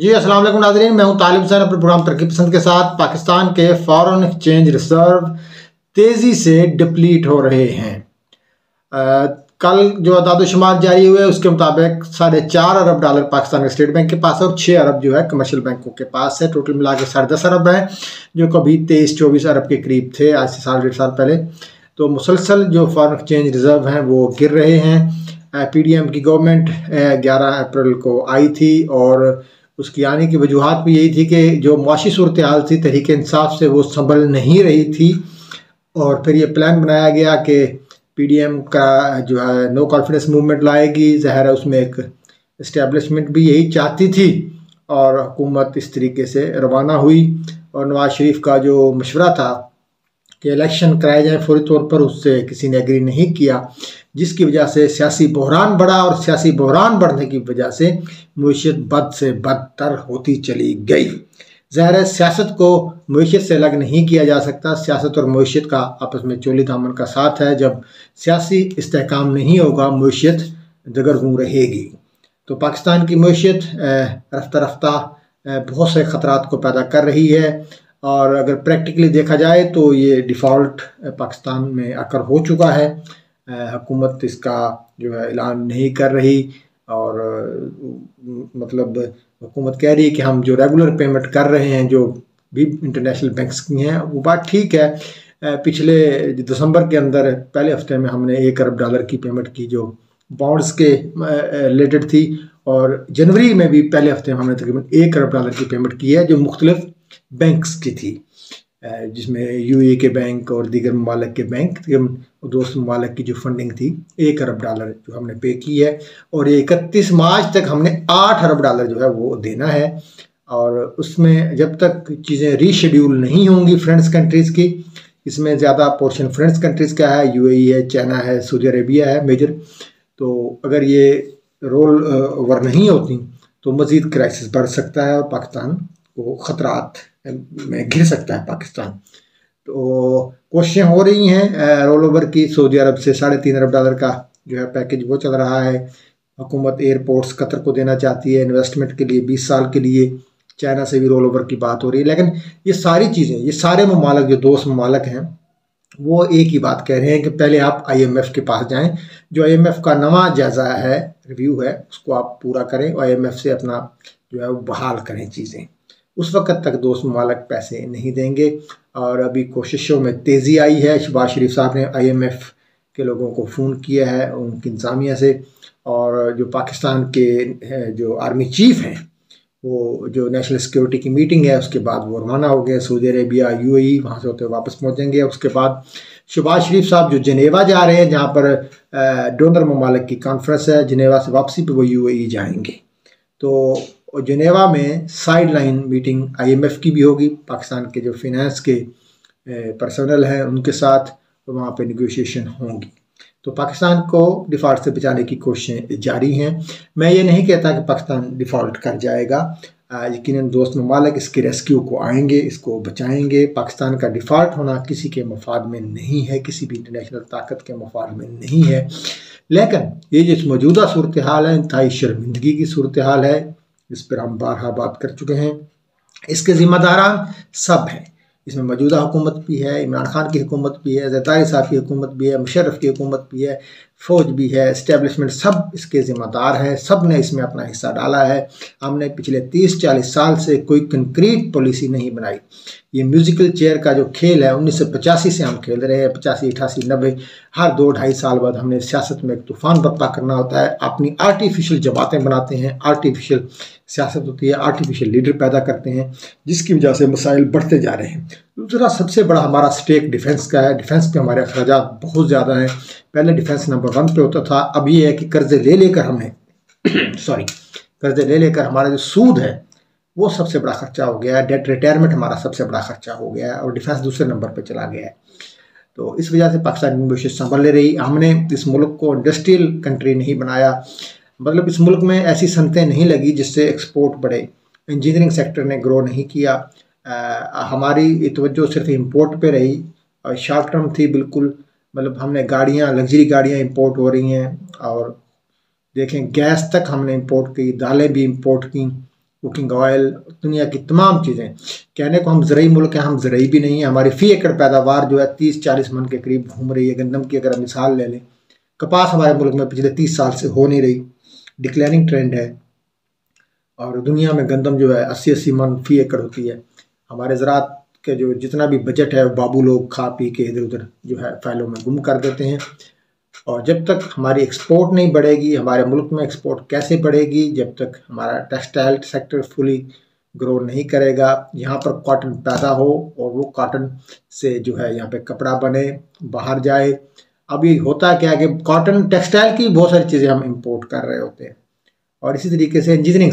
जी अस्सलाम वालेकुम नाज़रीन, मैं हूं तालिब हुसैन अपने प्रोग्राम तरक्की पसंद के साथ। पाकिस्तान के फॉरेन एक्सचेंज रिजर्व तेज़ी से डिप्लीट हो रहे हैं। कल जो अदाद-ओ-शुमार जारी हुए उसके मुताबिक $4.5 अरब पाकिस्तान के स्टेट बैंक के पास है और 6 अरब जो है कमर्शियल बैंकों के पास है। टोटल मिला के 10.5 अरब है, जो कभी 23-24 अरब के करीब थे आज से साल डेढ़ साल पहले। तो मुसलसल जो फॉरेन एक्सचेंज रिजर्व हैं वो गिर रहे हैं। PDM की गवर्नमेंट 11 अप्रैल को आई थी और उसकी आने की वजूहत भी यही थी कि जो मुआशी सूरत हाल थी तहरीक इंसाफ से वो संभल नहीं रही थी और फिर ये प्लान बनाया गया कि PDM का जो है नो कॉन्फिडेंस मूवमेंट लाएगी। ज़ाहिर है उसमें एक इस्टेब्लिशमेंट भी यही चाहती थी और हुकूमत इस तरीके से रवाना हुई। और नवाज शरीफ का जो मशवरा था कि इलेक्शन कराए जाए फौरी तौर पर, उससे किसी ने एग्री नहीं किया, जिसकी वजह से सियासी बहरान बढ़ा और सियासी बहरान बढ़ने की वजह से मईशत बद से बदतर होती चली गई। ज़ाहिर है सियासत को मईशत से अलग नहीं किया जा सकता। सियासत और मईशत का आपस में चोली दामन का साथ है। जब सियासी इस्तेहकाम नहीं होगा मईशत दगरगूं रहेगी। तो पाकिस्तान की मईशत रफ्ता रफ्ता बहुत से ख़तरात को पैदा कर रही है और अगर प्रैक्टिकली देखा जाए तो ये डिफ़ॉल्ट पाकिस्तान में आकर हो चुका है। हुकूमत इसका जो है ऐलान नहीं कर रही और मतलब हुकूमत कह रही है कि हम जो रेगुलर पेमेंट कर रहे हैं जो भी इंटरनेशनल बैंक्स की हैं वो बात ठीक है। पिछले दिसंबर के अंदर पहले हफ्ते में हमने $1 अरब की पेमेंट की जो बॉन्ड्स के रिलेटेड थी और जनवरी में भी पहले हफ्ते में हमने तकरीबन $1 अरब की पेमेंट की है जो मुख्तलिफ बैंक्स की थी, जिसमें UAE के बैंक और दीगर ममालिक के बैंक, दोस्त ममालिक की जो फंडिंग थी $1 अरब जो हमने पे की है और 31 मार्च तक हमने $8 अरब जो है वो देना है। और उसमें जब तक चीज़ें रीशेड्यूल नहीं होंगी फ्रेंड्स कंट्रीज़ की, इसमें ज़्यादा पोर्शन फ्रेंड्स कंट्रीज़ का है, UAE है, चाइना है, सऊदी अरेबिया है मेजर। तो अगर ये रोल ओवर नहीं होती तो मज़ीद क्राइसिस बढ़ सकता है और पाकिस्तान को ख़तरात में घिर सकता है पाकिस्तान। तो कोशिशें हो रही हैं रोल ओवर की। सऊदी अरब से $3.5 अरब का जो है पैकेज वो चल रहा है। हुकूमत एयरपोर्ट्स कतर को देना चाहती है इन्वेस्टमेंट के लिए 20 साल के लिए। चाइना से भी रोल ओवर की बात हो रही है। लेकिन ये सारी चीज़ें, ये सारे ममालिक जो दोस्त ममालिक हैं वो एक ही बात कह रहे हैं कि पहले आप IMF के पास जाएं। जो IMF का नवा जायज़ा है, रिव्यू है, उसको आप पूरा करें और IMF से अपना जो है वो बहाल करें चीज़ें। उस वक़्त तक दोस्त ममालिक पैसे नहीं देंगे और अभी कोशिशों में तेज़ी आई है। शहबाज शरीफ साहब ने IMF के लोगों को फ़ोन किया है उनकी इंतज़ामिया से और जो पाकिस्तान के जो आर्मी चीफ़ हैं वो जो नेशनल सिक्योरिटी की मीटिंग है उसके बाद वो रवाना हो गए सऊदी अरेबिया, UAE, वहाँ से होते वापस पहुँचेंगे। उसके बाद शहबाज शरीफ साहब जो जनेवा जा रहे हैं जहाँ पर डोनर ममालिक की कॉन्फ्रेंस है, जनेवा से वापसी पे वो UAE जाएंगे। तो जनेवा में साइड लाइन मीटिंग IMF की भी होगी, पाकिस्तान के जो फिनेंस के पर्सनल हैं उनके साथ वहाँ पे नेगोशिएशन होंगी। तो पाकिस्तान को डिफ़ॉल्ट से बचाने की कोशिशें जारी हैं। मैं ये नहीं कहता कि पाकिस्तान डिफ़ॉल्ट कर जाएगा, यकीनन दोस्त ममालिक इसके रेस्क्यू को आएंगे, इसको बचाएंगे। पाकिस्तान का डिफ़ॉल्ट होना किसी के मफाद में नहीं है, किसी भी इंटरनेशनल ताकत के मफाद में नहीं है। लेकिन ये जो मौजूदा सूरत हाल है इंतहाई शर्मिंदगी की सूरत हाल है, इस पर हम बारहा बात कर चुके हैं। इसके ज़िम्मेदारान सब हैं। इसमें मौजूदा हुकूमत भी है, इमरान खान की हुकूमत भी है, ज़रदारी साहब की हुकूमत भी है, मुशर्रफ की हुकूमत भी है, फ़ौज भी है, इस्टेब्लिशमेंट, सब इसके ज़िम्मेदार हैं। सब ने इसमें अपना हिस्सा डाला है। हमने पिछले 30-40 साल से कोई कंक्रीट पॉलिसी नहीं बनाई। ये म्यूज़िकल चेयर का जो खेल है 1985 से हम खेल रहे हैं, 85, 88, 90, हर 2-2.5 साल बाद हमने सियासत में एक तूफ़ान बर्पा करना होता है। अपनी आर्टिफिशियल जमातें बनाते हैं, आर्टिफिशियल सियासत होती है, आर्टिफिशियल लीडर पैदा करते हैं, जिसकी वजह से मसाइल बढ़ते जा रहे हैं। दूसरा सबसे बड़ा हमारा स्टेक डिफेंस का है। डिफेंस पे हमारे अखराजात बहुत ज़्यादा हैं। पहले डिफेंस नंबर 1 पे होता था, अब ये है कि कर्जे ले लेकर हमने कर्जे ले लेकर हमारा जो सूद है वो सबसे बड़ा खर्चा हो गया है। डेट रिटायरमेंट हमारा सबसे बड़ा खर्चा हो गया है और डिफेंस दूसरे नंबर पर चला गया है। तो इस वजह से पाकिस्तान की मईशत संभल ले रही। हमने इस मुल्क को इंडस्ट्रियल कंट्री नहीं बनाया, मतलब इस मुल्क में ऐसी सनतें नहीं लगी जिससे एक्सपोर्ट बढ़े। इंजीनियरिंग सेक्टर ने ग्रो नहीं किया। हमारी तवज्जो सिर्फ इंपोर्ट पे रही और शॉर्ट टर्म थी बिल्कुल। मतलब हमने गाड़ियाँ, लग्जरी गाड़ियाँ इंपोर्ट हो रही हैं और देखें गैस तक हमने इंपोर्ट की, दालें भी इंपोर्ट की कुकिंग ऑयल, दुनिया की तमाम चीज़ें। कहने को हम ज़रूरी मुल्क हैं, हम ज़रूरी भी नहीं है। हमारी फ़ी एकड़ पैदावार जो है 30-40 मन के करीब घूम रही है। गंदम की अगर हम मिसाल ले लें, कपास हमारे मुल्क में पिछले 30 साल से हो नहीं रही, डिक्लाइनिंग ट्रेंड है। और दुनिया में गंदम जो है 80-80 मन फ़ी एकड़ होती है। हमारे ज़राअत के जो जितना भी बजट है बाबू लोग खा पी के इधर उधर जो है फैलों में गुम कर देते हैं। और जब तक हमारी एक्सपोर्ट नहीं बढ़ेगी, हमारे मुल्क में एक्सपोर्ट कैसे बढ़ेगी, जब तक हमारा टेक्सटाइल सेक्टर फुली ग्रो नहीं करेगा, यहाँ पर कॉटन पैदा हो और वो कॉटन से जो है यहाँ पे कपड़ा बने, बाहर जाए। अभी होता क्या है कि कॉटन टेक्सटाइल की बहुत सारी चीज़ें हम इंपोर्ट कर रहे होते हैं। और इसी तरीके से इंजीनियरिंग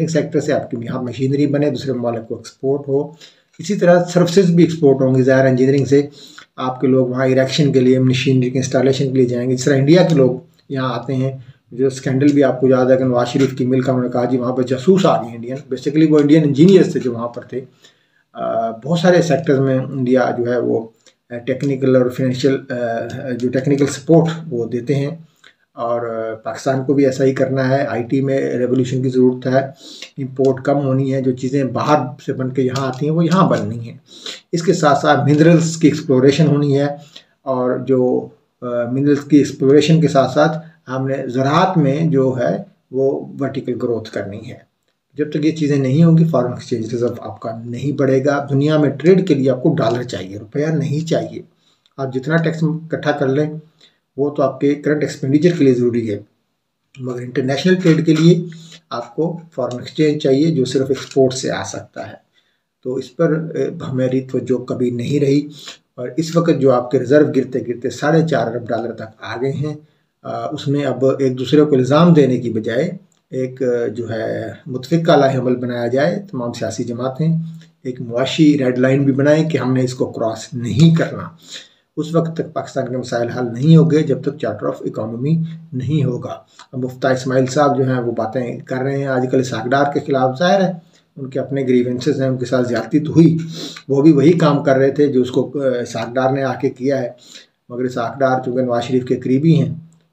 सेक्टर से आपकी यहाँ मशीनरी बने, दूसरे ममालिक को एक्सपोर्ट हो। इसी तरह सर्विसेज भी एक्सपोर्ट होंगी ज़ाहिर इंजीनियरिंग से। आपके लोग वहाँ इरेक्शन के लिए, मशीनरी के इंस्टॉलेशन के लिए जाएंगे। जिस तरह इंडिया के लोग यहाँ आते हैं, जो स्कैंडल भी आपको याद है कि नवाज शरीफ की मिल का उन्होंने कहा जी वहाँ पर जासूस आ गए इंडियन, बेसिकली वो इंडियन इंजीनियर्स थे जो वहाँ पर थे। बहुत सारे सेक्टर्स में इंडिया जो है वो टेक्निकल और फाइनेंशियल जो टेक्निकल सपोर्ट वो देते हैं। और पाकिस्तान को भी ऐसा ही करना है। आईटी में रेवोल्यूशन की ज़रूरत है, इंपोर्ट कम होनी है, जो चीज़ें बाहर से बन के यहाँ आती हैं वो यहाँ बननी है। इसके साथ साथ मिनरल्स की एक्सप्लोरेशन होनी है, और जो मिनरल्स की एक्सप्लोरेशन के साथ साथ हमने ज़राअत में जो है वो वर्टिकल ग्रोथ करनी है। जब तक ये चीज़ें नहीं होंगी, फॉरेन एक्सचेंज रिजर्व आपका नहीं बढ़ेगा। दुनिया में ट्रेड के लिए आपको डॉलर चाहिए, रुपया नहीं चाहिए। आप जितना टैक्स इकट्ठा कर लें वो तो आपके करंट एक्सपेंडिचर के लिए ज़रूरी है, मगर इंटरनेशनल ट्रेड के लिए आपको फॉरेन एक्सचेंज चाहिए जो सिर्फ एक्सपोर्ट से आ सकता है। तो इस पर हमारी तवज्जो कभी नहीं रही, और इस वक्त जो आपके रिज़र्व गिरते गिरते $4.5 अरब डॉलर तक आ गए हैं, उसमें अब एक दूसरे को इल्ज़ाम देने की बजाय एक जो है मुतफ़िक़ा लाहेअमल बनाया जाए। तमाम सियासी जमातें एक मुआशी रेड लाइन भी बनाएं कि हमने इसको क्रॉस नहीं करना। उस वक्त तक पाकिस्तान के मसाइल हल नहीं हो गए जब तक चार्टर ऑफ इकोनॉमी नहीं होगा। मुफ्ता इस्माइल साहब जो हैं वो बातें कर रहे हैं आजकल इसहाक डार के खिलाफ। ज़ाहिर है उनके अपने ग्रीवेंसेस हैं, उनके साथ ज़्यादती तो हुई, वो भी वही काम कर रहे थे जो उसको इसहाक डार ने आके किया है। मगर इसहाक डार चूँकि नवाज शरीफ के करीबी हैं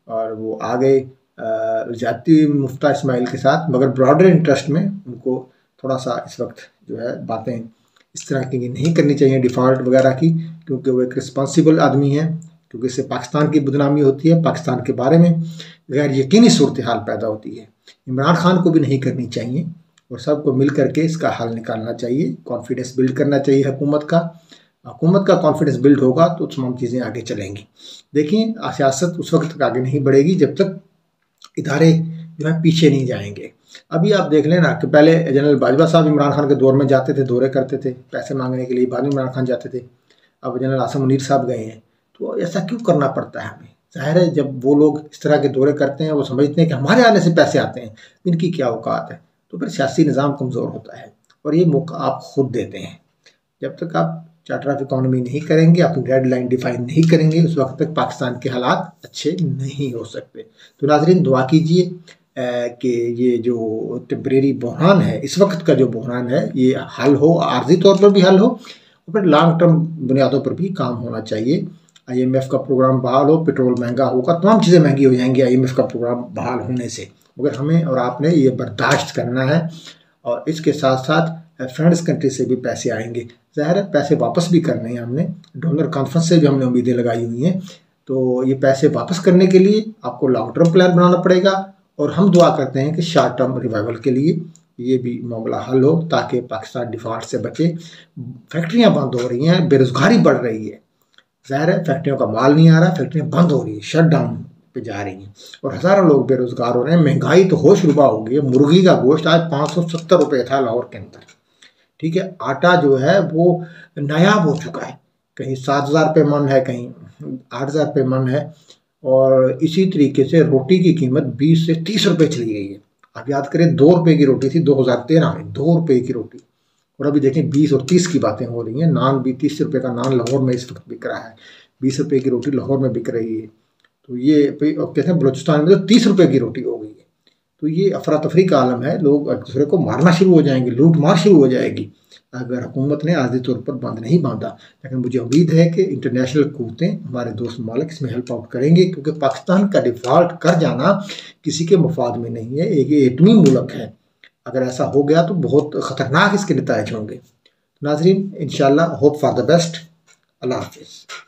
और वो आ गए ज़्यादती मुफ्ता इस्माइल के साथ, मगर ब्रॉडर इंटरेस्ट में उनको थोड़ा सा इस वक्त जो है बातें इस तरह की नहीं करनी चाहिए डिफ़ॉल्ट वगैरह की, क्योंकि वो एक रिस्पॉन्सिबल आदमी है। क्योंकि इससे पाकिस्तान की बदनामी होती है, पाकिस्तान के बारे में गैर यकीनी सूरत हाल पैदा होती है। इमरान खान को भी नहीं करनी चाहिए, और सबको मिल करके इसका हल निकालना चाहिए। कॉन्फिडेंस बिल्ड करना चाहिए हुकूमत का कॉन्फिडेंस बिल्ड होगा तो तमाम चीज़ें आगे चलेंगी। देखिए सियासत उस वक्त तक आगे नहीं बढ़ेगी जब तक इदारे जो है पीछे नहीं जाएंगे। अभी आप देख लेना कि पहले जनरल बाजवा साहब इमरान खान के दौर में जाते थे, दौरे करते थे पैसे मांगने के लिए, बाद में इमरान खान जाते थे। अब जनरल आसिम मुनीर साहब गए हैं, तो ऐसा क्यों करना पड़ता है हमें? ज़ाहिर है जब वो लोग इस तरह के दौरे करते हैं वो समझते हैं कि हमारे आने से पैसे आते हैं, इनकी क्या औकात है, तो फिर सियासी निज़ाम कमज़ोर होता है और ये मौका आप खुद देते हैं। जब तक आप चार्टर ऑफ इकोनॉमी नहीं करेंगे, अपनी रेड लाइन डिफाइन नहीं करेंगे, उस वक्त तक पाकिस्तान के हालात अच्छे नहीं हो सकते। तो नाज़रीन दुआ कीजिए कि ये जो टेम्परेरी बहरान है, इस वक्त का जो बहरान है ये हल हो, आर्जी तौर पर भी हल हो और फिर लॉन्ग टर्म बुनियादों पर भी काम होना चाहिए। IMF का प्रोग्राम बहाल हो, पेट्रोल महंगा होगा, तमाम चीज़ें महंगी हो जाएंगी IMF का प्रोग्राम बहाल होने से, मगर हमें और आपने ये बर्दाश्त करना है। और इसके साथ साथ फ्रेंड्स कंट्री से भी पैसे आएंगे, ज़ाहिर है पैसे वापस भी करने हैं हमने, डोनर कॉन्फ्रेंस से भी हमने उम्मीदें लगाई हुई हैं। तो ये पैसे वापस करने के लिए आपको लॉन्ग टर्म प्लान बनाना पड़ेगा, और हम दुआ करते हैं कि शॉर्ट टर्म रिवाइवल के लिए ये भी मामला हल हो ताकि पाकिस्तान डिफॉल्ट से बचे। फैक्ट्रियाँ बंद हो रही हैं, बेरोज़गारी बढ़ रही है, ज़ाहिर है फैक्ट्रियों का माल नहीं आ रहा, फैक्ट्रियाँ बंद हो रही है, शट डाउन पे जा रही हैं और हज़ारों लोग बेरोज़गार हो रहे हैं। महंगाई तो होश रुबा हो गई है। मुर्गी का गोश्त आज 570 रुपये था लाहौर के अंदर, ठीक है। आटा जो है वो नायाब हो चुका है, कहीं 7,000 रुपये मन है, कहीं 8,000 रुपये मन है। और इसी तरीके से रोटी की कीमत 20 से 30 रुपये चली गई है। आप याद करें 2 रुपये की रोटी थी 2013 में, 2 रुपये की रोटी, और अभी देखें 20 और 30 की बातें हो रही हैं। नान भी 30 रुपये का नान लाहौर में इस वक्त बिक रहा है, 20 रुपये की रोटी लाहौर में बिक रही है। तो ये कहते हैं बलूचिस्तान में तो 30 रुपये की रोटी हो गई है। तो ये अफरा तफरी का आलम है, लोग एक दूसरे को मारना शुरू हो जाएंगे, लूट मार शुरू हो जाएगी अगर हुकूमत ने आर्जी तौर पर बंद नहीं बांधा। लेकिन मुझे उम्मीद है कि इंटरनेशनल कुव्वतें, हमारे दोस्त ममालिक इसमें हेल्प आउट करेंगे, क्योंकि पाकिस्तान का डिफ़ॉल्ट कर जाना किसी के मफाद में नहीं है। एक एटमी मुल्क है, अगर ऐसा हो गया तो बहुत ख़तरनाक इसके नताइज होंगे। नाज़रीन, इंशाल्लाह होप फॉर द बेस्ट। अल्लाह हाफिज़।